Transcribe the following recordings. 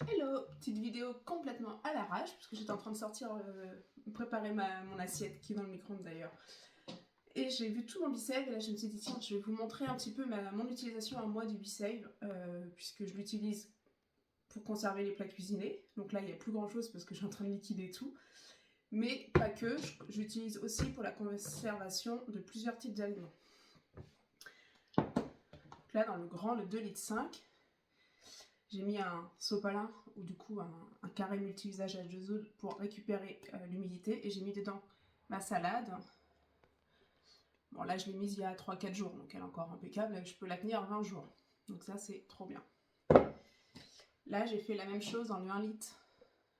Hello, petite vidéo complètement à l'arrache, parce que j'étais en train de préparer mon assiette, qui est dans le micro-ondes d'ailleurs. Et j'ai vu tout mon Be-Save, et là je me suis dit, tiens, je vais vous montrer un petit peu mon utilisation à moi du Be-Save, puisque je l'utilise pour conserver les plats cuisinés. Donc là, il n'y a plus grand-chose parce que je suis en train de liquider tout. Mais pas que, j'utilise aussi pour la conservation de plusieurs types d'aliments. Donc là, dans le grand, le 2,5 litres, j'ai mis un sopalin ou du coup un carré multi-usage à H2O pour récupérer l'humidité, et j'ai mis dedans ma salade. Bon là je l'ai mise il y a 3-4 jours, donc elle est encore impeccable, je peux la tenir 20 jours. Donc ça c'est trop bien. Là j'ai fait la même chose dans le 1 litre,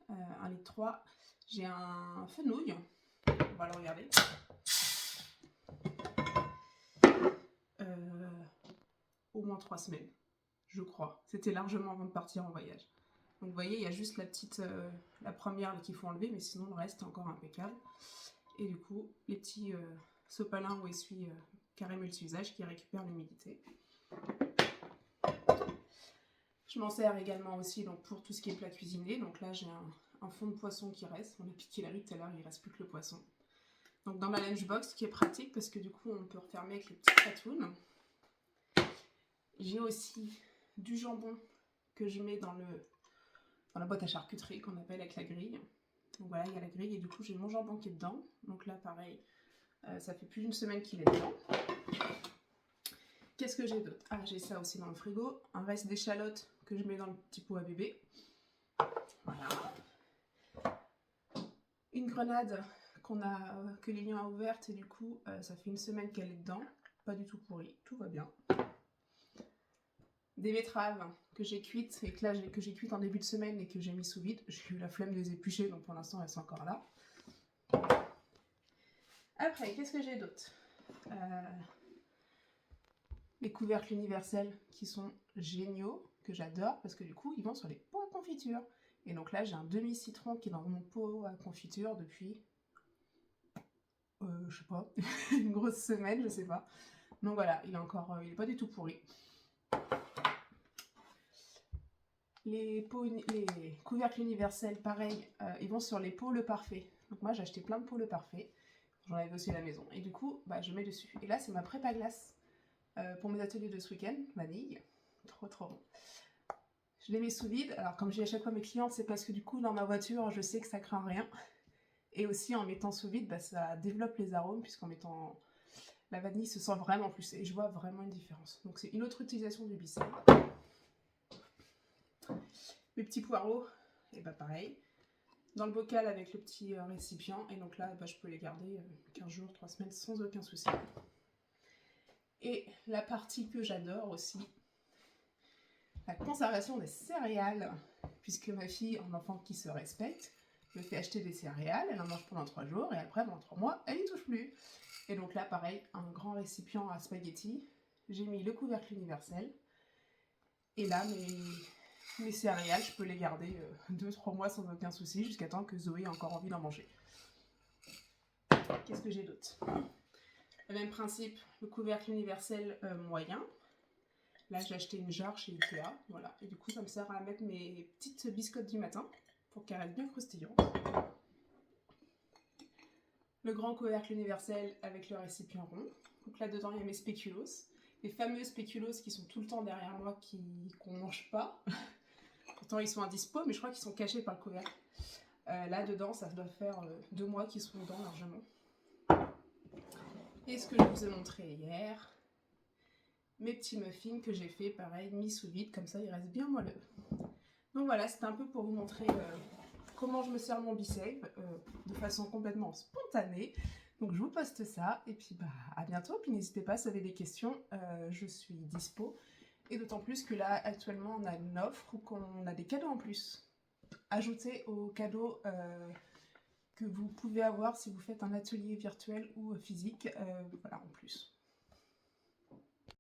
1 litre 3. J'ai un fenouil, on va le regarder. Au moins 3 semaines, je crois. C'était largement avant de partir en voyage. Donc vous voyez, il y a juste la première qu'il faut enlever, mais sinon le reste est encore impeccable. Et du coup, les petits sopalins ou essuie carré multi-usage qui récupèrent l'humidité. Je m'en sers également aussi donc, pour tout ce qui est plat cuisiné. Donc là, j'ai un fond de poisson qui reste. On a piqué la riz tout à l'heure, il ne reste plus que le poisson. Donc dans ma lunchbox, ce qui est pratique parce que du coup, on peut refermer avec les petites patounes. J'ai aussi du jambon que je mets dans la boîte à charcuterie qu'on appelle avec la grille. Donc voilà, il y a la grille et du coup, j'ai mon jambon qui est dedans. Donc là, pareil, ça fait plus d'une semaine qu'il est dedans. Qu'est-ce que j'ai d'autre? Ah, j'ai ça aussi dans le frigo. Un reste d'échalotes que je mets dans le petit pot à bébé. Voilà. Une grenade que Lilian a ouverte et du coup, ça fait une semaine qu'elle est dedans. Pas du tout pourrie, tout va bien. Des betteraves que j'ai cuites et que j'ai cuites en début de semaine et que j'ai mis sous vide. J'ai eu la flemme de les éplucher, donc pour l'instant elles sont encore là. Après, qu'est-ce que j'ai d'autre? Les couvercles universels qui sont géniaux, que j'adore, parce que du coup, ils vont sur les pots à confiture. Et donc là, j'ai un demi-citron qui est dans mon pot à confiture depuis, je sais pas, une grosse semaine, je sais pas. Donc voilà, il est pas du tout pourri. Les couvercles universels, pareil, ils vont sur les pots Le Parfait. Donc moi, j'ai acheté plein de pots Le Parfait. J'en avais aussi à la maison. Et du coup, je mets dessus. Et là, c'est ma prépa glace pour mes ateliers de ce week-end, vanille. Trop trop bon. Je les mets sous vide. Alors comme je dis à chaque fois à mes clientes, c'est parce que du coup dans ma voiture, je sais que ça craint rien. Et aussi en mettant sous vide, ça développe les arômes, puisqu'en mettant la vanille se sent vraiment plus. Et je vois vraiment une différence. Donc c'est une autre utilisation du Be-Save. Mes petits poireaux, et pareil. Dans le bocal avec le petit récipient. Et donc là, je peux les garder 15 jours, 3 semaines sans aucun souci. Et la partie que j'adore aussi, la conservation des céréales, puisque ma fille, un enfant qui se respecte, me fait acheter des céréales, elle en mange pendant 3 jours, et après, pendant 3 mois, elle n'y touche plus. Et donc là, pareil, un grand récipient à spaghettis, j'ai mis le couvercle universel, et là, mes céréales, je peux les garder 2-3 mois sans aucun souci, jusqu'à temps que Zoé ait encore envie d'en manger. Qu'est-ce que j'ai d'autre? Le même principe, le couvercle universel moyen. Là, j'ai acheté une jarre chez Ikea, voilà. Et du coup, ça me sert à mettre mes petites biscottes du matin pour qu'elles restent bien croustillantes. Le grand couvercle universel avec le récipient rond. Donc là-dedans, il y a mes spéculoos. Les fameux spéculoos qui sont tout le temps derrière moi, qu'on ne mange pas. Pourtant, ils sont indispo, mais je crois qu'ils sont cachés par le couvercle. Là-dedans, ça doit faire 2 mois qu'ils sont dedans largement. Et ce que je vous ai montré hier, mes petits muffins que j'ai fait, pareil, mis sous vide, comme ça ils restent bien moelleux. Donc voilà, c'était un peu pour vous montrer comment je me sers mon Be-Save de façon complètement spontanée. Donc je vous poste ça, et puis à bientôt, puis n'hésitez pas si vous avez des questions, je suis dispo. Et d'autant plus que là, actuellement, on a une offre où qu'on a des cadeaux en plus, ajoutés aux cadeaux que vous pouvez avoir si vous faites un atelier virtuel ou physique, voilà, en plus.